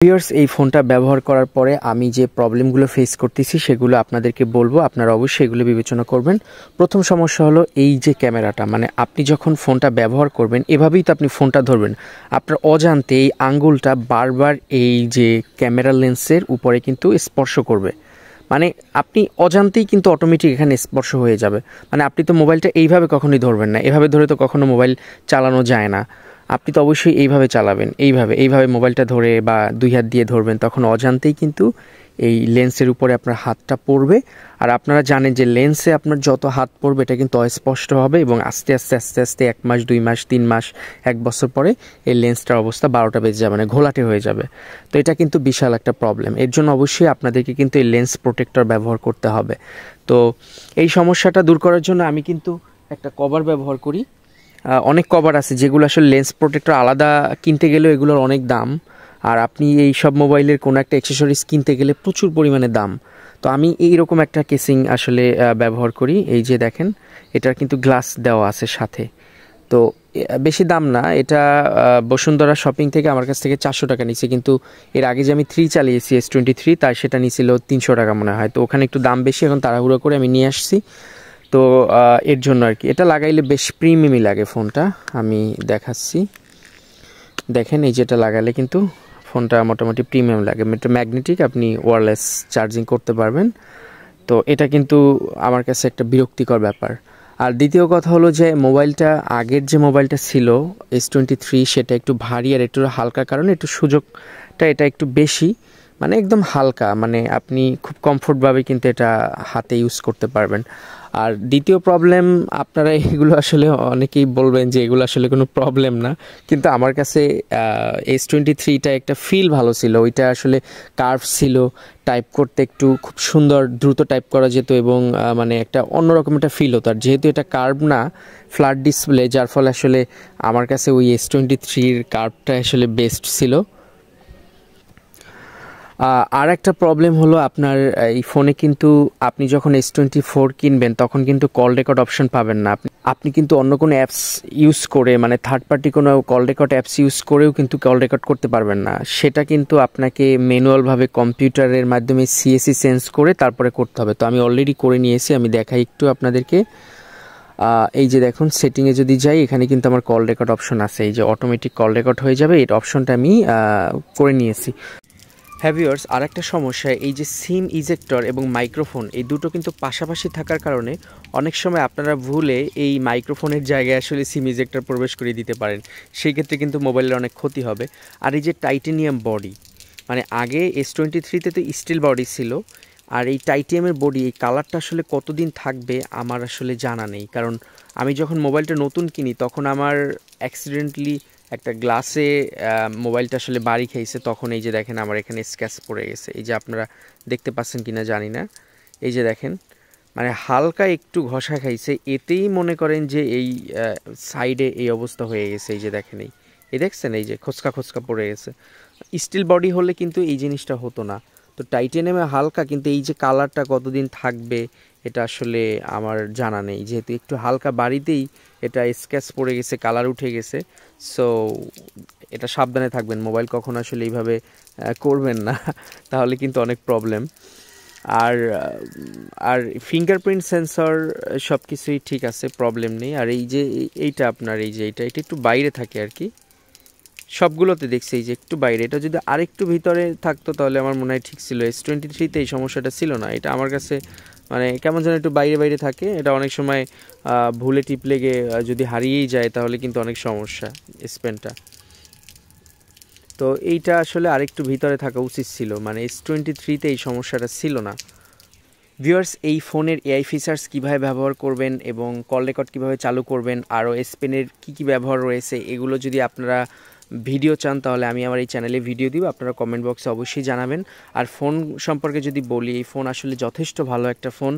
Viewers, এই ফোনটা ব্যবহার করার পরে আমি যে প্রবলেমগুলো ফেস করতেছি সেগুলো আপনাদেরকে বলবো। আপনারা অবশ্যই এগুলো বিবেচনা করবেন। প্রথম সমস্যা হলো এই যে ক্যামেরাটা, মানে আপনি যখন ফোনটা ব্যবহার করবেন এভাবেই তো আপনি ফোনটা ধরবেন, আপনার অজান্তে এই আঙ্গুলটা বারবার এই যে ক্যামেরা লেন্সের উপরে কিন্তু স্পর্শ করবে। মানে আপনি অজান্তেই কিন্তু অটোমেটিক এখানে স্পর্শ হয়ে যাবে। মানে আপনি তো মোবাইলটা এইভাবে কখনোই ধরবেন না, এভাবে ধরে তো কখনো মোবাইল চালানো যায় না। আপনি তো অবশ্যই এইভাবে চালাবেন, এইভাবে মোবাইলটা ধরে বা দুই হাত দিয়ে ধরবেন, তখন অজান্তেই কিন্তু এই লেন্সের উপরে আপনার হাতটা পড়বে। আর আপনারা জানেন যে লেন্সে আপনার যত হাত পড়বে এটা কিন্তু অস্পষ্ট হবে, এবং আস্তে আস্তে আস্তে আস্তে 1 মাস 2 মাস 3 মাস 1 বছর পরে এই লেন্সটার অবস্থা 12টা বেজে যাবে, মানে ঘোলাটে হয়ে যাবে। তো এটা কিন্তু বিশাল একটা প্রবলেম। এর জন্য অবশ্যই আপনাদেরকে কিন্তু এই লেন্স প্রোটেক্টর ব্যবহার করতে হবে। তো এই সমস্যাটা দূর করার জন্য আমি কিন্তু একটা কভার ব্যবহার করি। অনেক কভার আছে যেগুলো আসলে লেন্স প্রোটেক্টর আলাদা কিনতে গেলেও এগুলোর অনেক দাম, আর আপনি এই সব মোবাইলের কোনো একটা অ্যাক্সেসরিজ কিনতে গেলে প্রচুর পরিমাণে দাম। তো আমি এইরকম একটা কেসিং আসলে ব্যবহার করি। এই যে দেখেন, এটার কিন্তু গ্লাস দেওয়া আছে সাথে। তো বেশি দাম না এটা, বসুন্ধরা শপিং থেকে আমার কাছ থেকে 400 টাকা নিছে, কিন্তু এর আগে যে আমি 3 চালিয়েছি S23 তার সেটা নিছিল 300 টাকা মনে হয়। তো ওখানে একটু দাম বেশি, এখন তাড়াহুড়ো করে আমি নিয়ে আসছি। তো এর জন্য আর কি, এটা লাগাইলে বেশ প্রিমিয়ামই লাগে ফোনটা। আমি দেখাচ্ছি, দেখেন এই যেটা লাগালে কিন্তু ফোনটা মোটামুটি প্রিমিয়াম লাগে। এটা ম্যাগনেটিক, আপনি ওয়্যারলেস চার্জিং করতে পারবেন। তো এটা কিন্তু আমার কাছে একটা বিরক্তিকর ব্যাপার। আর দ্বিতীয় কথা হলো যে মোবাইলটা, আগের যে মোবাইলটা ছিল S23, সেটা একটু ভারী আর একটু হালকার কারণে একটু সুযোগটা এটা একটু বেশি, মানে একদম হালকা, মানে আপনি খুব কমফোর্টভাবে কিন্তু এটা হাতে ইউজ করতে পারবেন। আর দ্বিতীয় প্রবলেম, আপনারা এগুলো আসলে অনেকেই বলবেন যে এগুলো আসলে কোনো প্রবলেম না, কিন্তু আমার কাছে S23টা একটা ফিল ভালো ছিল। ওইটা আসলে কার্ভ ছিল, টাইপ করতে একটু খুব সুন্দর দ্রুত টাইপ করা যেত, এবং মানে একটা অন্যরকম একটা ফিল হতো। আর যেহেতু এটা কার্ভ না, ফ্ল্যাট ডিসপ্লে, যার ফলে আসলে আমার কাছে ওই S23-র কার্ভটা আসলে বেস্ট ছিল। আর একটা প্রবলেম হলো আপনার এই ফোনে কিন্তু আপনি যখন S24 কিনবেন তখন কিন্তু কল রেকর্ড অপশন পাবেন না। আপনি কিন্তু অন্য কোনো অ্যাপস ইউজ করে, মানে থার্ড পার্টি কোনো কল রেকর্ড অ্যাপস ইউজ করেও কিন্তু কল রেকর্ড করতে পারবেন না। সেটা কিন্তু আপনাকে ম্যানুয়ালভাবে কম্পিউটারের মাধ্যমে CSC সেন্স করে তারপরে করতে হবে। তো আমি অলরেডি করে নিয়েছি, আমি দেখাই একটু আপনাদেরকে। এই যে দেখুন, সেটিংয়ে যদি যাই, এখানে কিন্তু আমার কল রেকর্ড অপশন আছে। এই যে অটোমেটিক কল রেকর্ড হয়ে যাবে, এই অপশনটা আমি করে নিয়েছি। হ্যাঁ ভিউয়ার্স, আর একটা সমস্যা, এই যে সিম ইজেক্টর এবং মাইক্রোফোন, এই দুটো কিন্তু পাশাপাশি থাকার কারণে অনেক সময় আপনারা ভুলে এই মাইক্রোফোনের জায়গায় আসলে সিম ইজেক্টর প্রবেশ করে দিতে পারেন। সেই ক্ষেত্রে কিন্তু মোবাইলের অনেক ক্ষতি হবে। আর এই যে টাইটেনিয়াম বডি, মানে আগে S23-তে তো স্টিল বডি ছিল, আর এই টাইটেনিয়ামের বডি, এই কালারটা আসলে কতদিন থাকবে আমার আসলে জানা নেই। কারণ আমি যখন মোবাইলটা নতুন কিনি তখন আমার অ্যাক্সিডেন্টলি একটা গ্লাসে মোবাইলটা আসলে বাড়ি খেয়েছে, তখন এই যে দেখেন আমার এখানে স্ক্র্যাচ পড়ে গেছে। এই যে আপনারা দেখতে পাচ্ছেন কিনা জানি না, এই যে দেখেন, মানে হালকা একটু ঘষা খাইছে, এতেই মনে করেন যে এই সাইডে এই অবস্থা হয়ে গেছে। এই যে দেখেন, এই দেখছেন, এই যে খোঁচকা খোঁচকা পড়ে গেছে। স্টিল বডি হলে কিন্তু এই জিনিসটা হতো না। তো টাইটেনিয়ামে হালকা, কিন্তু এই যে কালারটা কতদিন থাকবে এটা আসলে আমার জানা নেই। যেহেতু একটু হালকা বাড়িতেই এটা স্ক্র্যাচ পড়ে গেছে, কালার উঠে গেছে। সো এটা সাবধানে থাকবেন, মোবাইল কখনো আসলে এইভাবে করবেন না, তাহলে কিন্তু অনেক প্রবলেম। আর আর ফিঙ্গারপ্রিন্ট সেন্সর সব কিছুই ঠিক আছে, প্রবলেম নেই। আর এই যে এইটা আপনার, এই যে এটা একটু বাইরে থাকে আর কি, সবগুলোতে দেখছি এই যে একটু বাইরে। এটা যদি আরেকটু ভিতরে থাকতো তাহলে আমার মনে হয় ঠিক ছিল। S23-তে এই সমস্যাটা ছিল না। এটা আমার কাছে মানে কেমন যেন একটু বাইরে বাইরে থাকে। এটা অনেক সময় ভুলে টিপলে গিয়ে যদি হারিয়েই যায় তাহলে কিন্তু অনেক সমস্যা স্পেনটা। তো এইটা আসলে আরেকটু ভিতরে থাকা উচিত ছিল, মানে S23-তে এই সমস্যাটা ছিল না। ভিউয়ার্স, এই ফোনের AI ফিচার্স কীভাবে ব্যবহার করবেন এবং কল রেকর্ড কীভাবে চালু করবেন, আরও S Pen-এর কী ব্যবহার রয়েছে, এগুলো যদি আপনারা ভিডিও চান তাহলে আমি আমার এই চ্যানেলে ভিডিও দিব, আপনারা কমেন্ট বক্সে অবশ্যই জানাবেন। আর ফোন সম্পর্কে যদি বলি, এই ফোন আসলে যথেষ্ট ভালো একটা ফোন,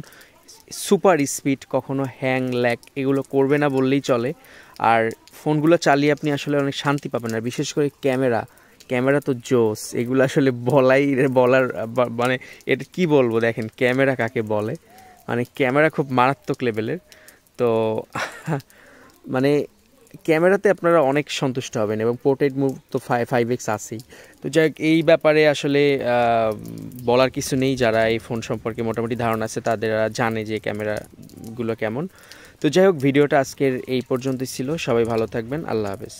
সুপার স্পিড, কখনো হ্যাং ল্যাগ এগুলো করবে না বললেই চলে। আর ফোনগুলো চালিয়ে আপনি আসলে অনেক শান্তি পাবেন। আর বিশেষ করে ক্যামেরা তো জোস, এগুলো আসলে বলার মানে এটা কি বলবো, দেখেন ক্যামেরা কাকে বলে, মানে ক্যামেরা খুব মারাত্মক লেভেলের। তো মানে ক্যামেরাতে আপনারা অনেক সন্তুষ্ট হবেন এবং পোর্ট্রেট মুভ তো 5x আছেই। তো যাই হোক, এই ব্যাপারে আসলে বলার কিছু নেই। যারা এই ফোন সম্পর্কে মোটামুটি ধারণা আছে তাদের জানে যে ক্যামেরাগুলো কেমন। তো যাই হোক, ভিডিওটা আজকের এই পর্যন্তই ছিল। সবাই ভালো থাকবেন, আল্লাহ হাফেজ।